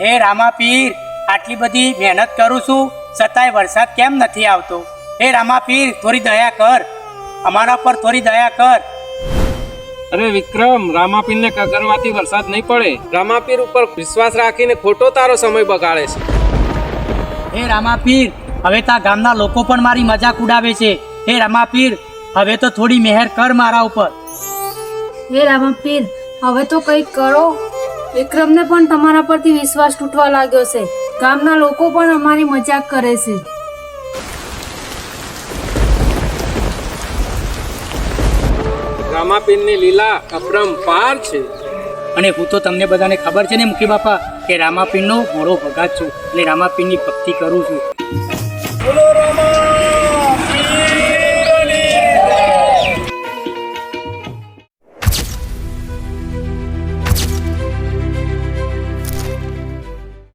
હે રામાપીર, આટલી બધી મહેનત કરું છું છતાંય વરસાદ કેમ નથી આવતો? હે રામાપીર, થોડી દયા કર, અમારા પર થોડી દયા કર. અરે વિક્રમ, રામાપીરને કગરવાથી વરસાદ નહીં પડે. રામાપીર ઉપર વિશ્વાસ રાખીને ખોટો તારો સમય બગાડે છે. હે રામાપીર, હવે તા ગામના લોકો પણ મારી મજાક ઉડાવે છે. હે રામાપીર, હવે તો થોડી મહેર કર મારા ઉપર. હે રામાપીર, હવે તો કંઈક કરો. વિક્રમને પણ તમારા પરથી વિશ્વાસ તૂટવા લાગ્યો છે. ગામના લોકો પણ અમારી મજાક કરે છે. રામાપીરની લીલા અપરંપાર છે. અને હું તો તમને બધાને ખબર છે ને મુખી બાપા, કે રામાપીરનો મોડો ભગાત છું અને રામાપીરની ભક્તિ કરું છું. બોલો રામા